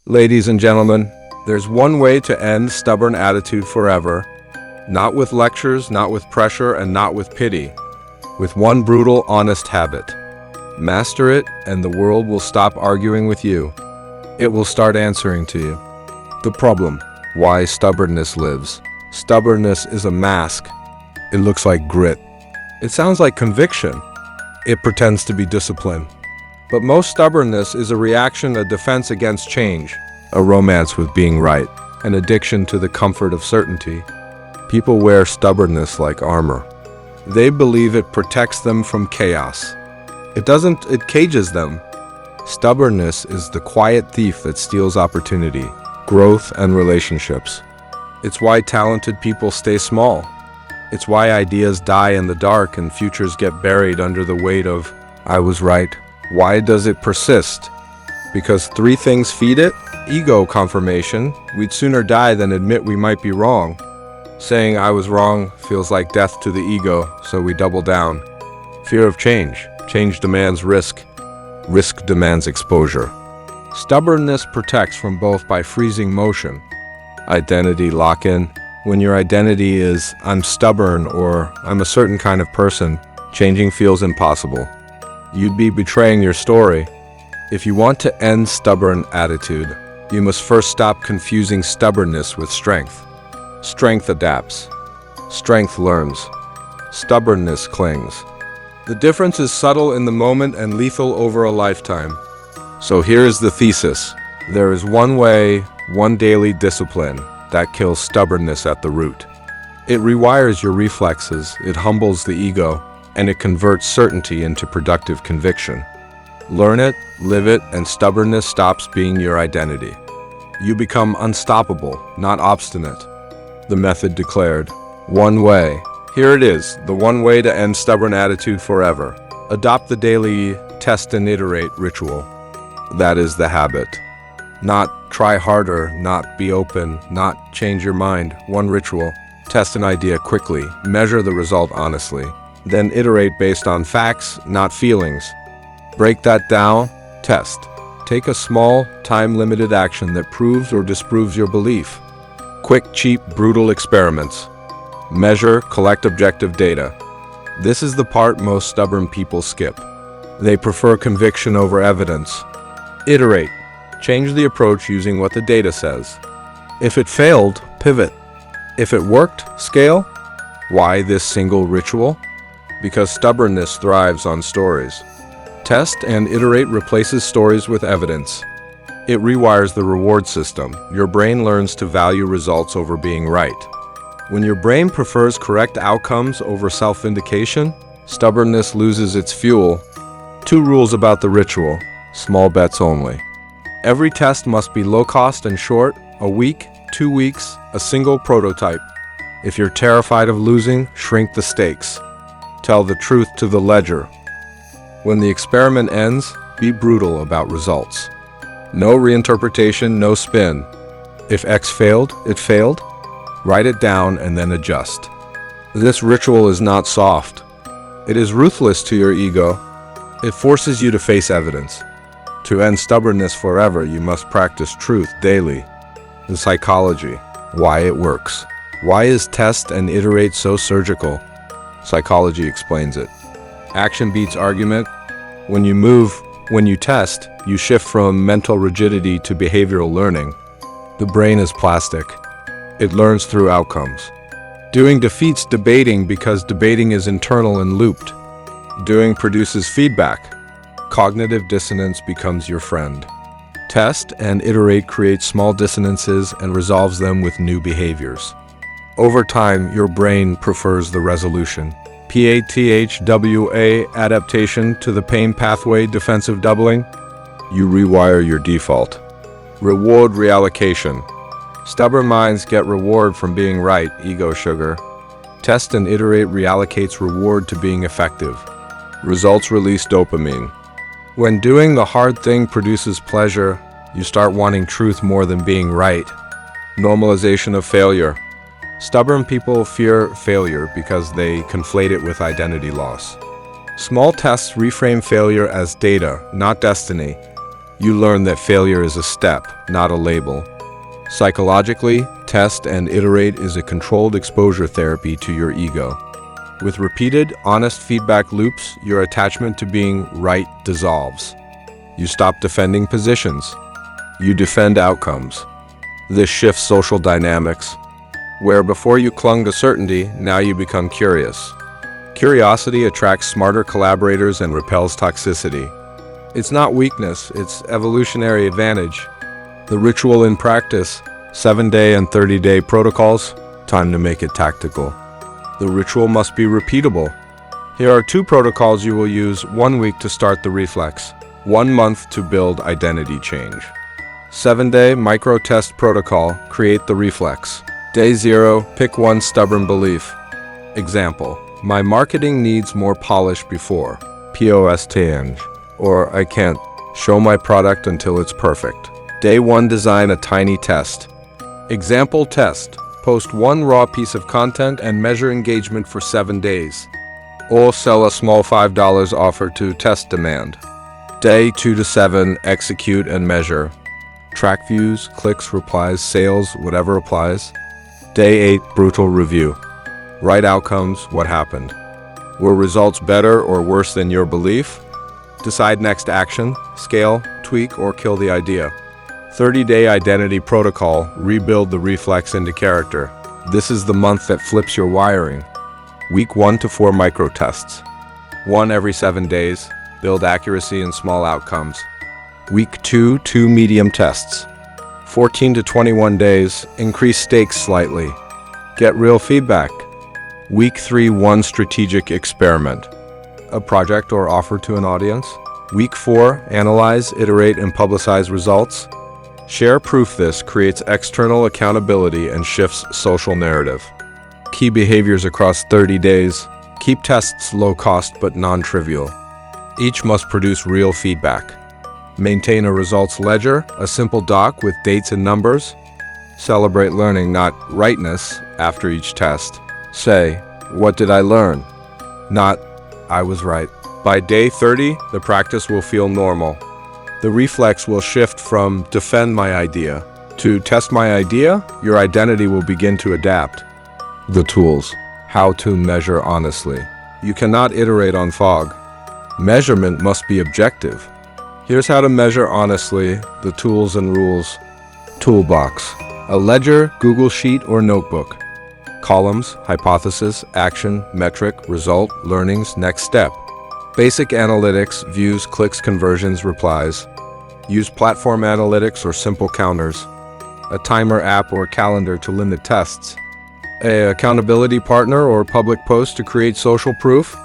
Ladies and gentlemen, there's one way to end stubborn attitude forever. Not with lectures, not with pressure, and not with pity. With one brutal, honest habit. Master it, and the world will stop arguing with you. It will start answering to you. The problem: why stubbornness lives. Stubbornness is a mask. It looks like grit. It sounds like conviction. It pretends to be discipline. But most stubbornness is a reaction, a defense against change, a romance with being right, an addiction to the comfort of certainty. People wear stubbornness like armor. They believe it protects them from chaos. It doesn't, it cages them. Stubbornness is the quiet thief that steals opportunity, growth, and relationships. It's why talented people stay small. It's why ideas die in the dark and futures get buried under the weight of, "I was right." Why does it persist? Because three things feed it: ego confirmation. We'd sooner die than admit we might be wrong. Saying "I was wrong" feels like death to the ego, so we double down. Fear of change. Change demands risk. Risk demands exposure. Stubbornness protects from both by freezing motion. Identity lock-in. When your identity is "I'm stubborn" or "I'm a certain kind of person," changing feels impossible. You'd be betraying your story. If you want to end stubborn attitude, you must first stop confusing stubbornness with strength. Strength adapts. Strength learns. Stubbornness clings. The difference is subtle in the moment and lethal over a lifetime. So here is the thesis. There is one way, one daily discipline that kills stubbornness at the root. It rewires your reflexes, it humbles the ego, and it converts certainty into productive conviction. Learn it, live it, and stubbornness stops being your identity. You become unstoppable, not obstinate. The method declared. One way. Here it is, the one way to end stubborn attitude forever. Adopt the daily test and iterate ritual. That is the habit. Not try harder, not be open, not change your mind. One ritual. Test an idea quickly, measure the result honestly. Then iterate based on facts, not feelings. Break that down, test. Take a small, time-limited action that proves or disproves your belief. Quick, cheap, brutal experiments. Measure, collect objective data. This is the part most stubborn people skip. They prefer conviction over evidence. Iterate. Change the approach using what the data says. If it failed, pivot. If it worked, scale. Why this single ritual? Because stubbornness thrives on stories. Test and iterate replaces stories with evidence. It rewires the reward system. Your brain learns to value results over being right. When your brain prefers correct outcomes over self-vindication, stubbornness loses its fuel. 2 rules about the ritual. Small bets only. Every test must be low cost and short, a week, 2 weeks, a single prototype. If you're terrified of losing, shrink the stakes. Tell the truth to the ledger. When the experiment ends, be brutal about results. No reinterpretation, no spin. If X failed, it failed. Write it down and then adjust. This ritual is not soft. It is ruthless to your ego. It forces you to face evidence. To end stubbornness forever, you must practice truth daily. The psychology. Why it works. Why is test and iterate so surgical? Psychology explains it. Action beats argument. When you test, you shift from mental rigidity to behavioral learning. The brain is plastic. It learns through outcomes. Doing defeats debating because debating is internal and looped. Doing produces feedback. Cognitive dissonance becomes your friend. Test and iterate creates small dissonances and resolves them with new behaviors. Over time, your brain prefers the resolution. PATHWA adaptation to the pain pathway defensive doubling. You rewire your default. Reward reallocation. Stubborn minds get reward from being right, ego sugar. Test and iterate reallocates reward to being effective. Results release dopamine. When doing the hard thing produces pleasure, you start wanting truth more than being right. Normalization of failure. Stubborn people fear failure because they conflate it with identity loss. Small tests reframe failure as data, not destiny. You learn that failure is a step, not a label. Psychologically, test and iterate is a controlled exposure therapy to your ego. With repeated, honest feedback loops, your attachment to being right dissolves. You stop defending positions. You defend outcomes. This shifts social dynamics, where before you clung to certainty, now you become curious. Curiosity attracts smarter collaborators and repels toxicity. It's not weakness, it's evolutionary advantage. The ritual in practice, 7-day and 30-day protocols, time to make it tactical. The ritual must be repeatable. Here are 2 protocols you will use 1 week to start the reflex, 1 month to build identity change. 7-day micro-test protocol, create the reflex. Day 0, pick one stubborn belief. Example, my marketing needs more polish before, POS change, or I can't show my product until it's perfect. Day 1, design a tiny test. Example test, post 1 raw piece of content and measure engagement for 7 days. Or sell a small $5 offer to test demand. Day 2 to 7, execute and measure. Track views, clicks, replies, sales, whatever applies. Day 8, brutal review. Write outcomes, what happened. Were results better or worse than your belief? Decide next action, scale, tweak, or kill the idea. 30-day identity protocol, rebuild the reflex into character. This is the month that flips your wiring. Week 1 to 4 micro-tests. 1 every 7 days, build accuracy and small outcomes. Week 2, 2 medium tests. 14 to 21 days, increase stakes slightly. Get real feedback. Week 3, 1 strategic experiment. A project or offer to an audience. Week 4, analyze, iterate, and publicize results. Share proof. This creates external accountability and shifts social narrative. Key behaviors across 30 days. Keep tests low cost but non-trivial. Each must produce real feedback. Maintain a results ledger, a simple doc with dates and numbers. Celebrate learning, not rightness, after each test. Say, what did I learn? Not, I was right. By day 30, the practice will feel normal. The reflex will shift from defend my idea to test my idea. Your identity will begin to adapt. The tools. How to measure honestly. You cannot iterate on fog. Measurement must be objective. Here's how to measure honestly, the tools and rules. Toolbox. A ledger, Google Sheet, or notebook. Columns, hypothesis, action, metric, result, learnings, next step. Basic analytics, views, clicks, conversions, replies. Use platform analytics or simple counters. A timer app or calendar to limit tests. An accountability partner or public post to create social proof.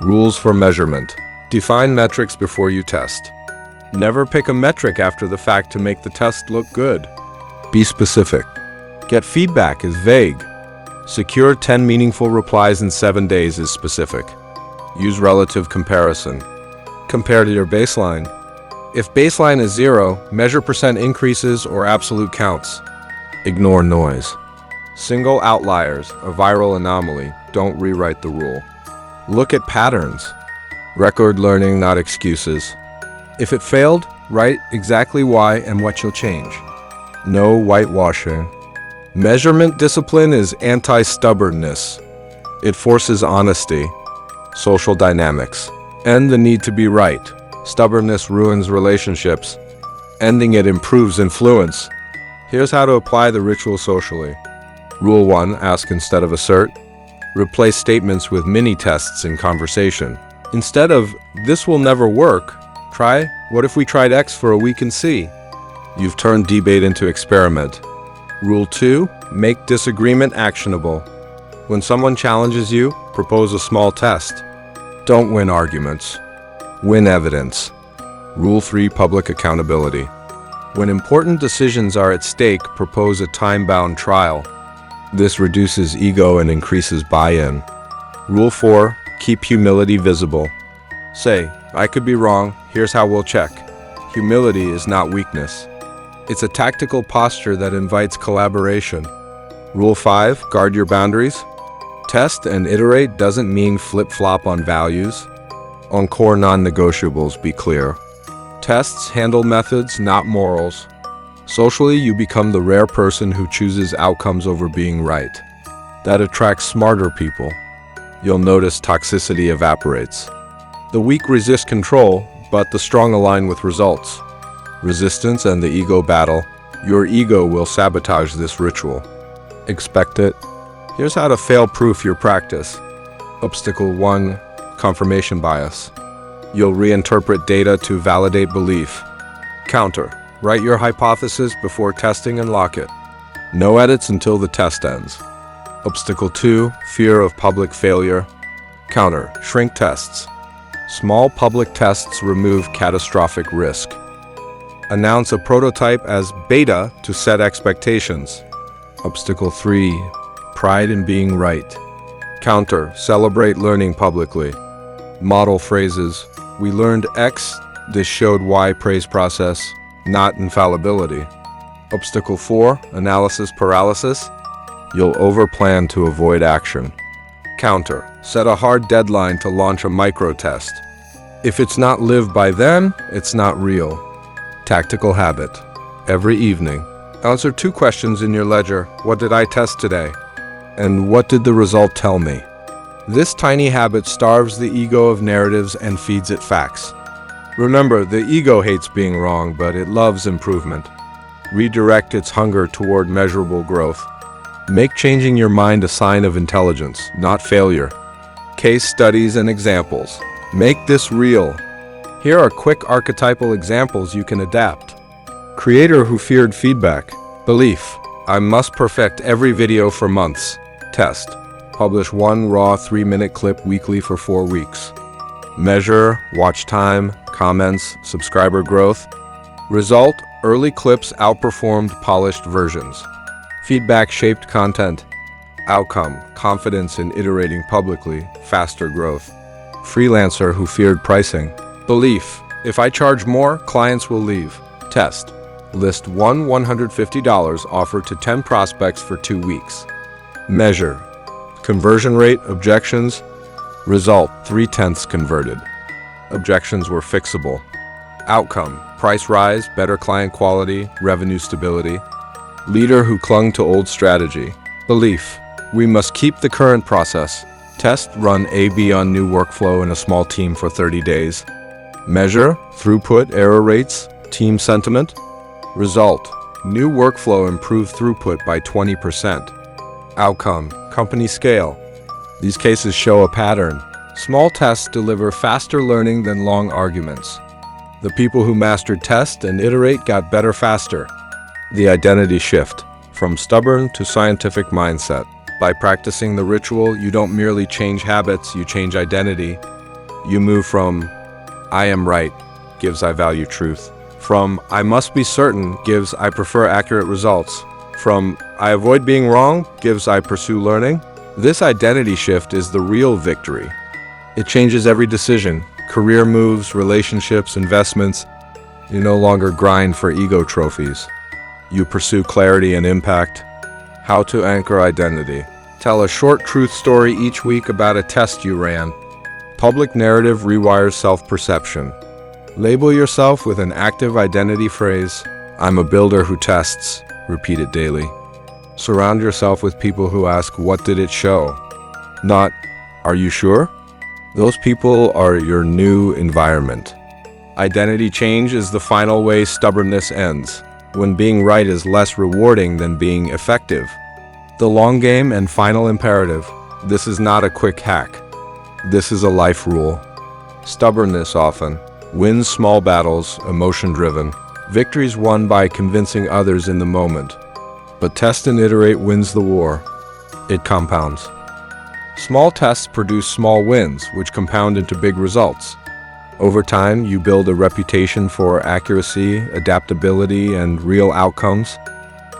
Rules for measurement. Define metrics before you test. Never pick a metric after the fact to make the test look good. Be specific. Get feedback is vague. Secure 10 meaningful replies in 7 days is specific. Use relative comparison. Compare to your baseline. If baseline is 0, measure percent increases or absolute counts. Ignore noise. Single outliers, a viral anomaly, don't rewrite the rule. Look at patterns. Record learning, not excuses. If it failed, write exactly why and what you'll change. No whitewashing. Measurement discipline is anti-stubbornness. It forces honesty, social dynamics, and the need to be right. Stubbornness ruins relationships. Ending it improves influence. Here's how to apply the ritual socially. Rule 1, ask instead of assert. Replace statements with mini-tests in conversation. Instead of, this will never work, try, what if we tried X for a week and see? You've turned debate into experiment. Rule 2, make disagreement actionable. When someone challenges you, propose a small test. Don't win arguments. Win evidence. Rule 3, public accountability. When important decisions are at stake, propose a time-bound trial. This reduces ego and increases buy-in. Rule 4, keep humility visible. Say, I could be wrong, here's how we'll check. Humility is not weakness. It's a tactical posture that invites collaboration. Rule 5, guard your boundaries. Test and iterate doesn't mean flip-flop on values. On core non-negotiables, be clear. Tests handle methods, not morals. Socially, you become the rare person who chooses outcomes over being right. That attracts smarter people. You'll notice toxicity evaporates. The weak resist control, but the strong align with results. Resistance and the ego battle. Your ego will sabotage this ritual. Expect it. Here's how to fail-proof your practice. Obstacle 1. Confirmation bias. You'll reinterpret data to validate belief. Counter. Write your hypothesis before testing and lock it. No edits until the test ends. Obstacle 2. Fear of public failure. Counter. Shrink tests. Small public tests remove catastrophic risk. Announce a prototype as beta to set expectations. Obstacle 3. Pride in being right. Counter. Celebrate learning publicly. Model phrases. We learned X. This showed Y. Praise process, not infallibility. Obstacle 4. Analysis paralysis. You'll overplan to avoid action. Counter. Set a hard deadline to launch a micro-test. If it's not lived by then, it's not real. Tactical habit. Every evening, answer 2 questions in your ledger. What did I test today? And what did the result tell me? This tiny habit starves the ego of narratives and feeds it facts. Remember, the ego hates being wrong, but it loves improvement. Redirect its hunger toward measurable growth. Make changing your mind a sign of intelligence, not failure. Case studies and examples. Make this real. Here are quick archetypal examples you can adapt. Creator who feared feedback. Belief. I must perfect every video for months. Test. Publish 1 raw 3-minute clip weekly for 4 weeks. Measure, watch time, comments, subscriber growth. Result, early clips outperformed polished versions. Feedback-shaped content. Outcome, confidence in iterating publicly, faster growth. Freelancer who feared pricing. Belief, if I charge more, clients will leave. Test, list one $150 offer to 10 prospects for 2 weeks. Measure, conversion rate, objections. Result, 3/10 converted. Objections were fixable. Outcome, price rise, better client quality, revenue stability. Leader who clung to old strategy. Belief, we must keep the current process. Test, run A/B on new workflow in a small team for 30 days. Measure, throughput, error rates, team sentiment. Result, new workflow improved throughput by 20%. Outcome, company scale. These cases show a pattern. Small tests deliver faster learning than long arguments. The people who mastered test and iterate got better faster. The identity shift, from stubborn to scientific mindset. By practicing the ritual, you don't merely change habits, you change identity. You move from, I am right, gives I value truth. From, I must be certain, gives I prefer accurate results. From, I avoid being wrong, gives I pursue learning. This identity shift is the real victory. It changes every decision, career moves, relationships, investments. You no longer grind for ego trophies. You pursue clarity and impact. How to anchor identity. Tell a short truth story each week about a test you ran. Public narrative rewires self-perception. Label yourself with an active identity phrase. I'm a builder who tests. Repeat it daily. Surround yourself with people who ask, what did it show? Not, are you sure? Those people are your new environment. Identity change is the final way stubbornness ends, when being right is less rewarding than being effective. The long game and final imperative. This is not a quick hack. This is a life rule. Stubbornness often wins small battles, emotion-driven. Victories won by convincing others in the moment. But test and iterate wins the war. It compounds. Small tests produce small wins, which compound into big results. Over time, you build a reputation for accuracy, adaptability, and real outcomes.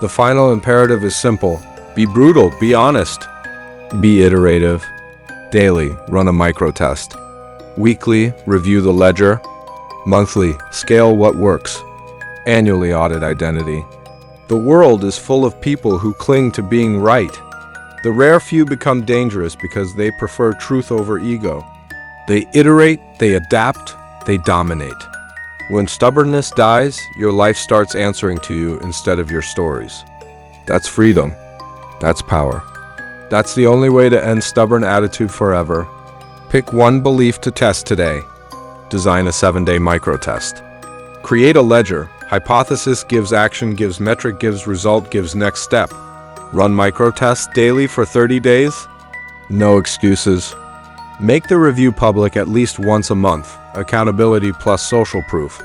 The final imperative is simple. Be brutal, be honest. Be iterative. Daily, run a micro-test. Weekly, review the ledger. Monthly, scale what works. Annually, audit identity. The world is full of people who cling to being right. The rare few become dangerous because they prefer truth over ego. They iterate, they adapt, they dominate. When stubbornness dies, your life starts answering to you instead of your stories. That's freedom. That's power. That's the only way to end stubborn attitude forever. Pick one belief to test today. Design a 7-day micro-test. Create a ledger. Hypothesis gives action, gives metric, gives result, gives next step. Run micro-tests daily for 30 days. No excuses. Make the review public at least once a month. Accountability plus social proof.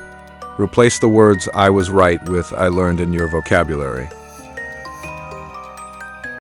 Replace the words "I was right" with "I learned" in your vocabulary.